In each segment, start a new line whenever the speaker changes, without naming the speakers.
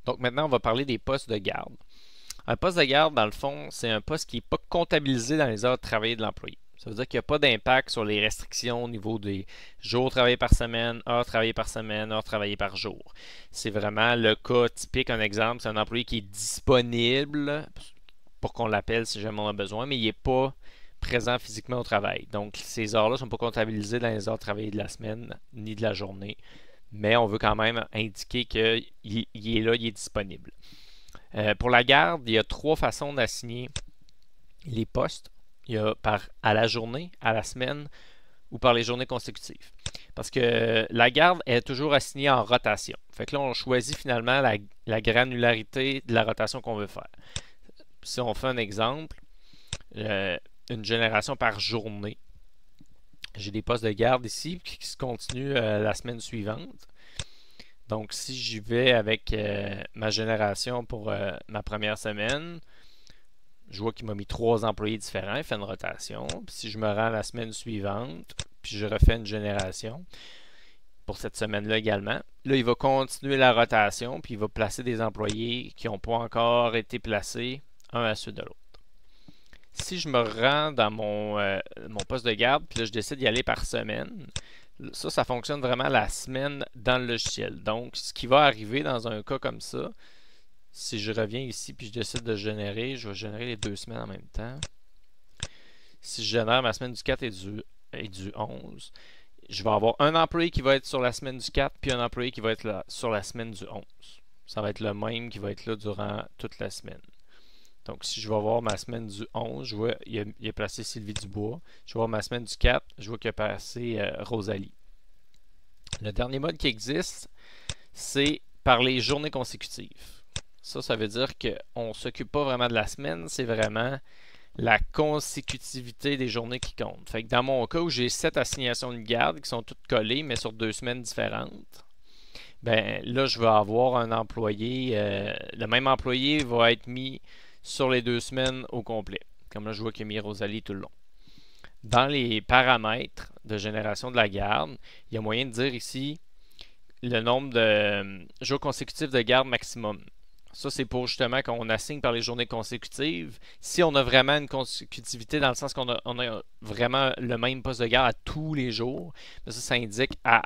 Donc maintenant, on va parler des postes de garde. Un poste de garde, dans le fond, c'est un poste qui n'est pas comptabilisé dans les heures de travail de l'employé. Ça veut dire qu'il n'y a pas d'impact sur les restrictions au niveau des jours travaillés par semaine, heures travaillées par semaine, heures travaillées par jour. C'est vraiment le cas typique. Un exemple, c'est un employé qui est disponible pour qu'on l'appelle si jamais on a besoin, mais il n'est pas présent physiquement au travail. Donc, ces heures-là ne sont pas comptabilisées dans les heures travaillées de la semaine ni de la journée, mais on veut quand même indiquer qu'il est là, il est disponible. Pour la garde, il y a trois façons d'assigner les postes. Il y a à la journée, à la semaine ou par les journées consécutives. Parce que la garde est toujours assignée en rotation. Fait que là, on choisit finalement la granularité de la rotation qu'on veut faire. Si on fait un exemple, une génération par journée, j'ai des postes de garde ici qui se continuent la semaine suivante. Donc, si j'y vais avec ma génération pour ma première semaine, je vois qu'il m'a mis trois employés différents, il fait une rotation. Puis si je me rends la semaine suivante, puis je refais une génération pour cette semaine-là également, là, il va continuer la rotation, puis il va placer des employés qui n'ont pas encore été placés, un à la suite de l'autre. Si je me rends dans mon poste de garde, puis là, je décide d'y aller par semaine, ça fonctionne vraiment la semaine dans le logiciel. Donc, ce qui va arriver dans un cas comme ça, si je reviens ici puis je décide de générer, je vais générer les deux semaines en même temps. Si je génère ma semaine du 4 et du 11, je vais avoir un employé qui va être sur la semaine du 4 puis un employé qui va être là, sur la semaine du 11. Ça va être le même qui va être là durant toute la semaine. Donc, si je vais voir ma semaine du 11, je vois il a placé Sylvie Dubois. Je vais voir ma semaine du 4, je vois qu'il a placé Rosalie. Le dernier mode qui existe, c'est par les journées consécutives. Ça veut dire qu'on ne s'occupe pas vraiment de la semaine, c'est vraiment la consécutivité des journées qui comptent. Fait que dans mon cas où j'ai 7 assignations de garde qui sont toutes collées, mais sur 2 semaines différentes, ben là, je vais avoir un employé, le même employé va être mis sur les 2 semaines au complet. Comme là, je vois qu'il a mis Rosalie tout le long. Dans les paramètres de génération de la garde, il y a moyen de dire ici le nombre de jours consécutifs de garde maximum. Ça, c'est pour justement qu'on assigne par les journées consécutives. Si on a vraiment une consécutivité dans le sens qu'on a vraiment le même poste de garde à tous les jours, ça indique à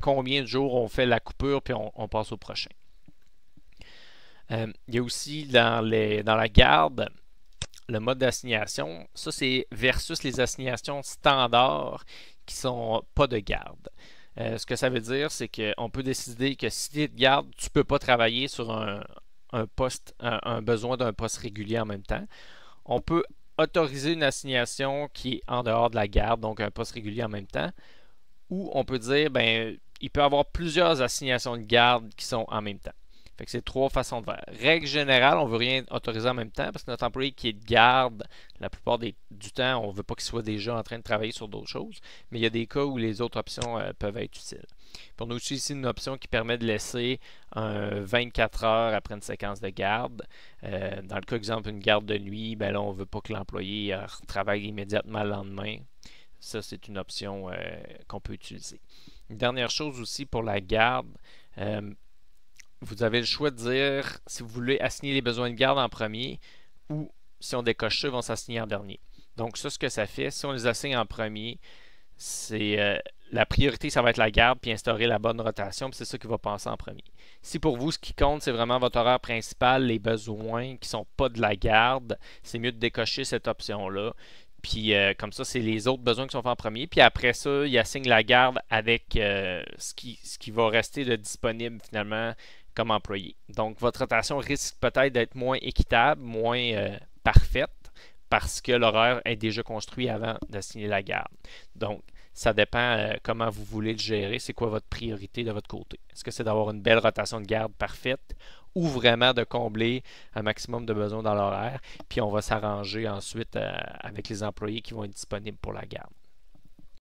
combien de jours on fait la coupure puis on passe au prochain. Il y a aussi dans la garde le mode d'assignation. Ça, c'est versus les assignations standards qui sont pas de garde. Ce que ça veut dire, c'est qu'on peut décider que si tu es de garde, tu ne peux pas travailler sur un besoin d'un poste régulier en même temps. On peut autoriser une assignation qui est en dehors de la garde, donc un poste régulier en même temps. Ou on peut dire, ben, il peut y avoir plusieurs assignations de garde qui sont en même temps. Fait que c'est trois façons de faire. Règle générale, on ne veut rien autoriser en même temps parce que notre employé qui est de garde, la plupart du temps, on ne veut pas qu'il soit déjà en train de travailler sur d'autres choses. Mais il y a des cas où les autres options peuvent être utiles. Puis on a aussi ici une option qui permet de laisser 24 heures après une séquence de garde. Dans le cas, exemple, une garde de nuit, ben là, on ne veut pas que l'employé travaille immédiatement le lendemain. Ça, c'est une option qu'on peut utiliser. Une dernière chose aussi pour la garde, vous avez le choix de dire si vous voulez assigner les besoins de garde en premier ou si on décoche ça, ils vont s'assigner en dernier. Donc ça, ce que ça fait, si on les assigne en premier, c'est la priorité, ça va être la garde puis instaurer la bonne rotation, puis c'est ça qui va passer en premier. Si pour vous, ce qui compte, c'est vraiment votre horaire principal, les besoins qui ne sont pas de la garde, c'est mieux de décocher cette option-là. Puis comme ça, c'est les autres besoins qui sont faits en premier. Puis après ça, il assigne la garde avec ce qui va rester de disponible finalement comme employé. Donc votre rotation risque peut-être d'être moins équitable, moins parfaite, parce que l'horaire est déjà construit avant d'assigner la garde. Donc, ça dépend comment vous voulez le gérer. C'est quoi votre priorité de votre côté? Est-ce que c'est d'avoir une belle rotation de garde parfaite ou vraiment de combler un maximum de besoins dans l'horaire? Puis on va s'arranger ensuite avec les employés qui vont être disponibles pour la garde.